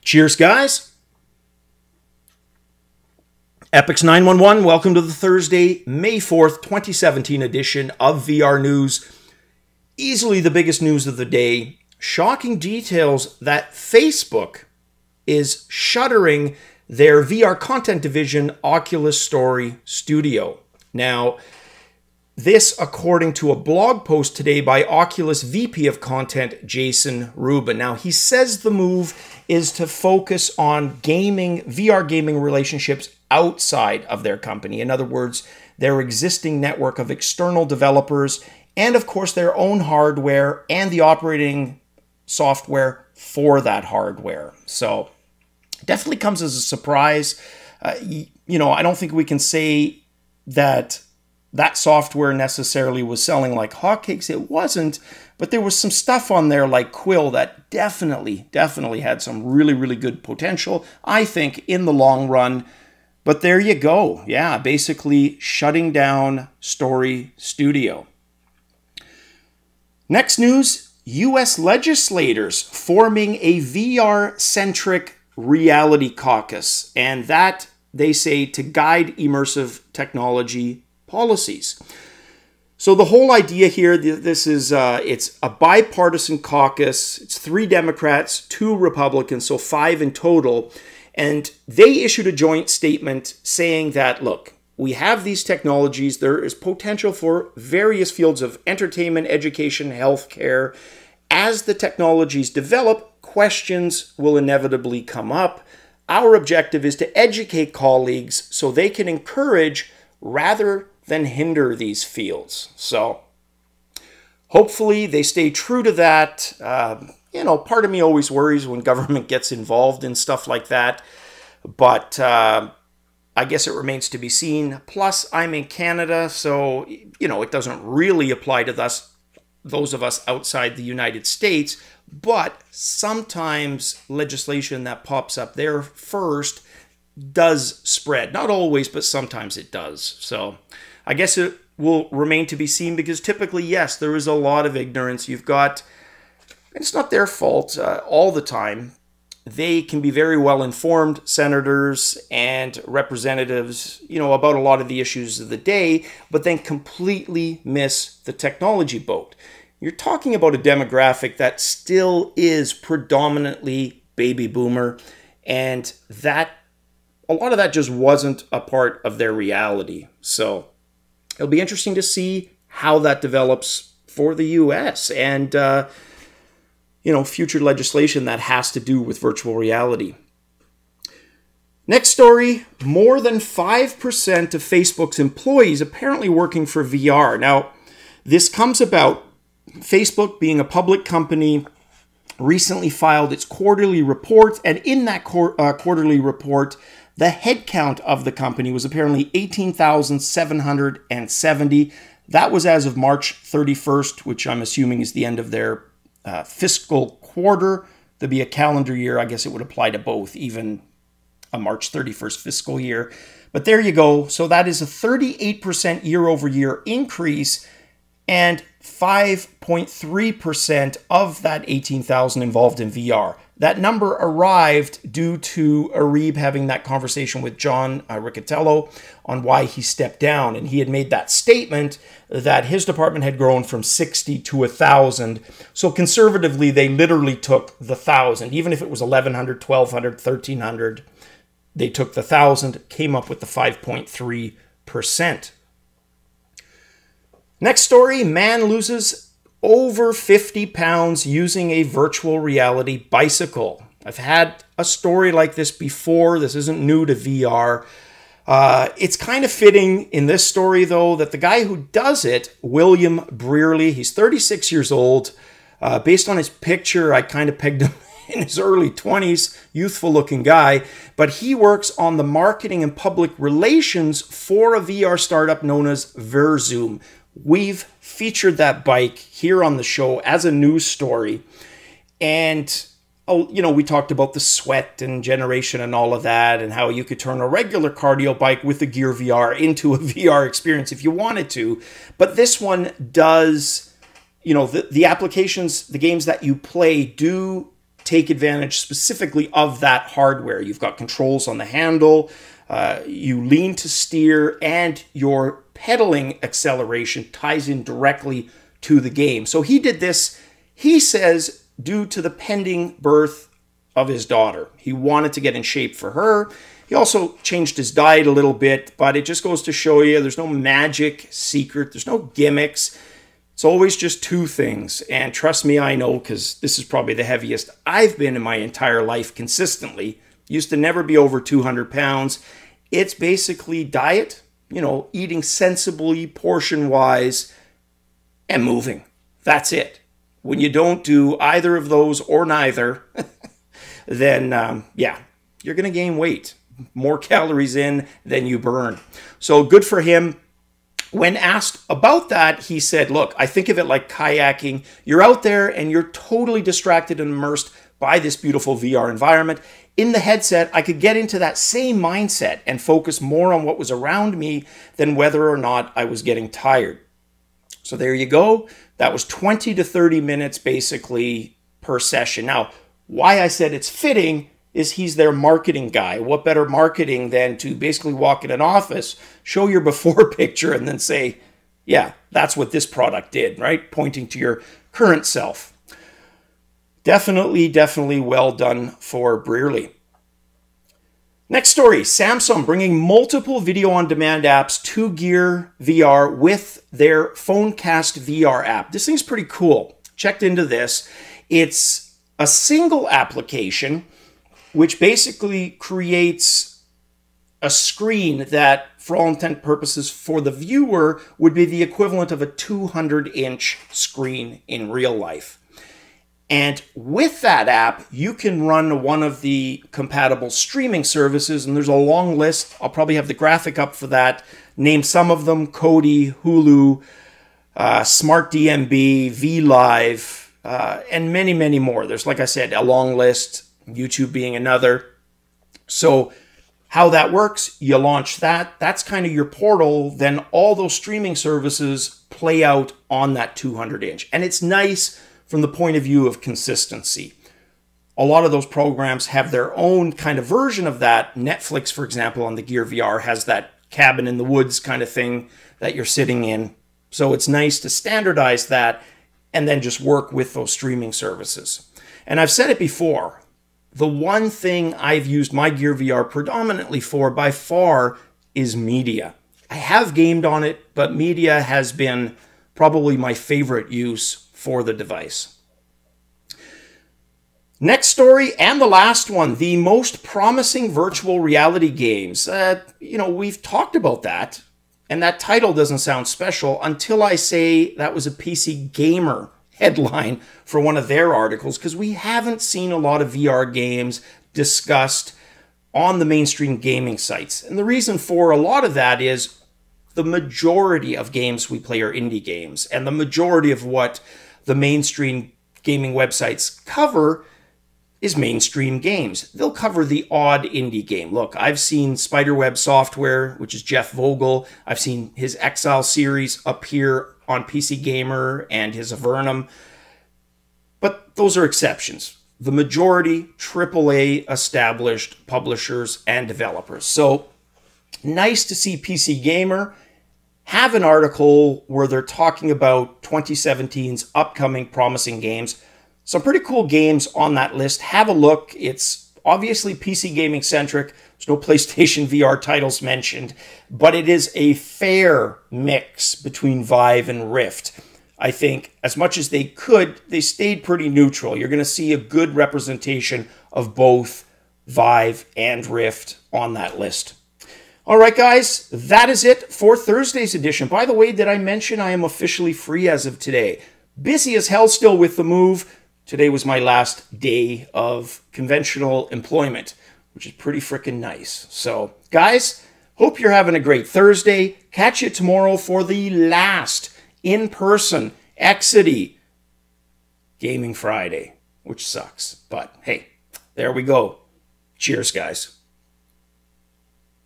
Cheers, guys. Epix 911, welcome to the Thursday, May 4th, 2017 edition of VR News. Easily the biggest news of the day. Shocking details that Facebook is shuttering their VR content division, Oculus Story Studio. Now, this according to a blog post today by Oculus VP of Content, Jason Rubin. Now, he says the move is to focus on gaming, VR gaming relationships outside of their company. In other words, their existing network of external developers and, of course, their own hardware and the operating software for that hardware. So, definitely comes as a surprise. I don't think we can say that software necessarily was selling like hotcakes. It wasn't, but there was some stuff on there like Quill that definitely had some really good potential, I think, in the long run. But there you go. Yeah, basically shutting down Story Studio. Next news, US legislators forming a VR-centric reality caucus, and that, they say, to guide immersive technology policies. So the whole idea here, this is it's a bipartisan caucus. It's 3 Democrats, 2 Republicans, so 5 in total. And they issued a joint statement saying that, look, we have these technologies. There is potential for various fields of entertainment, education, healthcare. As the technologies develop, questions will inevitably come up. Our objective is to educate colleagues so they can encourage rather than hinder these fields. So hopefully they stay true to that. Part of me always worries when government gets involved in stuff like that. But I guess it remains to be seen. Plus, I'm in Canada, so, it doesn't really apply to those of us outside the United States. But sometimes legislation that pops up there first does spread. Not always, but sometimes it does. So I guess it will remain to be seen because typically, yes, there is a lot of ignorance. You've got, and it's not their fault all the time. They can be very well informed, senators and representatives, about a lot of the issues of the day, but then completely miss the technology boat. You're talking about a demographic that still is predominantly baby boomer, and that a lot of that just wasn't a part of their reality. So it'll be interesting to see how that develops for the U.S. and, future legislation that has to do with virtual reality. Next story, more than 5% of Facebook's employees apparently working for VR. Now, this comes about Facebook, being a public company, recently filed its quarterly report, and in that quarterly report, the headcount of the company was apparently 18,770. That was as of March 31st, which I'm assuming is the end of their fiscal quarter. There'd be a calendar year. I guess it would apply to both, even a March 31st fiscal year. But there you go. So that is a 38% year-over-year increase, and 5.3% of that 18,000 involved in VR. That number arrived due to Arib having that conversation with John Riccatello on why he stepped down. And he had made that statement that his department had grown from 60 to 1,000. So conservatively, they literally took the 1,000. Even if it was 1,100, 1,200, 1,300, they took the 1,000, came up with the 5.3%. Next story, man loses over 50 pounds using a virtual reality bicycle. I've had a story like this before. This isn't new to VR. It's kind of fitting in this story, though, that the guy who does it, William Brearley, he's 36 years old. Based on his picture, I kind of pegged him in his early 20s, youthful-looking guy. But he works on the marketing and public relations for a VR startup known as Verzoom. We've featured that bike here on the show as a news story. And, we talked about the sweat and generation and all of that, and how you could turn a regular cardio bike with the Gear VR into a VR experience if you wanted to. But this one does, the applications, the games that you play do take advantage specifically of that hardware. You've got controls on the handle, you lean to steer, and your pedaling acceleration ties in directly to the game. So he did this, he says, due to the pending birth of his daughter. He wanted to get in shape for her. He also changed his diet a little bit, but it just goes to show you there's no magic secret, there's no gimmicks. It's always just two things. And trust me, I know, because this is probably the heaviest I've been in my entire life consistently. Used to never be over 200 pounds. It's basically diet, you know, eating sensibly, portion-wise, and moving. That's it. When you don't do either of those or neither, then, yeah, you're going to gain weight. More calories in than you burn. So good for him. When asked about that, he said, look, I think of it like kayaking. You're out there and you're totally distracted and immersed by this beautiful VR environment. In the headset, I could get into that same mindset and focus more on what was around me than whether or not I was getting tired. So there you go. That was 20 to 30 minutes basically per session. Now, why I said it's fitting is he's their marketing guy. What better marketing than to basically walk in an office, show your before picture, and then say, yeah, that's what this product did, right? Pointing to your current self. Definitely well done for Brearley. Next story, Samsung bringing multiple video-on-demand apps to Gear VR with their PhoneCast VR app. This thing's pretty cool. Checked into this. It's a single application which basically creates a screen that, for all intent and purposes, for the viewer, would be the equivalent of a 200-inch screen in real life. And with that app, you can run one of the compatible streaming services, and there's a long list. I'll probably have the graphic up for that. Name some of them: Kodi, Hulu, Smart DMB, VLive, and many more. There's, like I said, a long list, YouTube being another. So how that works, you launch that. That's kind of your portal. Then all those streaming services play out on that 200-inch. And it's nice from the point of view of consistency. A lot of those programs have their own kind of version of that. Netflix, for example, on the Gear VR has that cabin in the woods kind of thing that you're sitting in. So it's nice to standardize that and then just work with those streaming services. And I've said it before, the one thing I've used my Gear VR predominantly for by far is media. I have gamed on it, but media has been probably my favorite use for the device. Next story, and the last one, the most promising virtual reality games. We've talked about that, and that title doesn't sound special until I say that was a PC Gamer headline for one of their articles, because we haven't seen a lot of VR games discussed on the mainstream gaming sites. And the reason for a lot of that is the majority of games we play are indie games, and the majority of what the mainstream gaming websites cover is mainstream games. They'll cover the odd indie game. Look, I've seen Spiderweb Software, which is Jeff Vogel. I've seen his Exile series appear on PC Gamer and his Avernum. But those are exceptions. The majority, AAA established publishers and developers. So nice to see PC Gamer have an article where they're talking about 2017's upcoming promising games. Some pretty cool games on that list. Have a look. It's obviously PC gaming centric. There's no PlayStation VR titles mentioned, but it is a fair mix between Vive and Rift. I think as much as they could, they stayed pretty neutral. You're going to see a good representation of both Vive and Rift on that list. All right, guys, that is it for Thursday's edition. By the way, did I mention I am officially free as of today? Busy as hell still with the move. Today was my last day of conventional employment, which is pretty freaking nice. So, guys, hope you're having a great Thursday. Catch you tomorrow for the last in-person Exity Gaming Friday, which sucks. But, hey, there we go. Cheers, guys.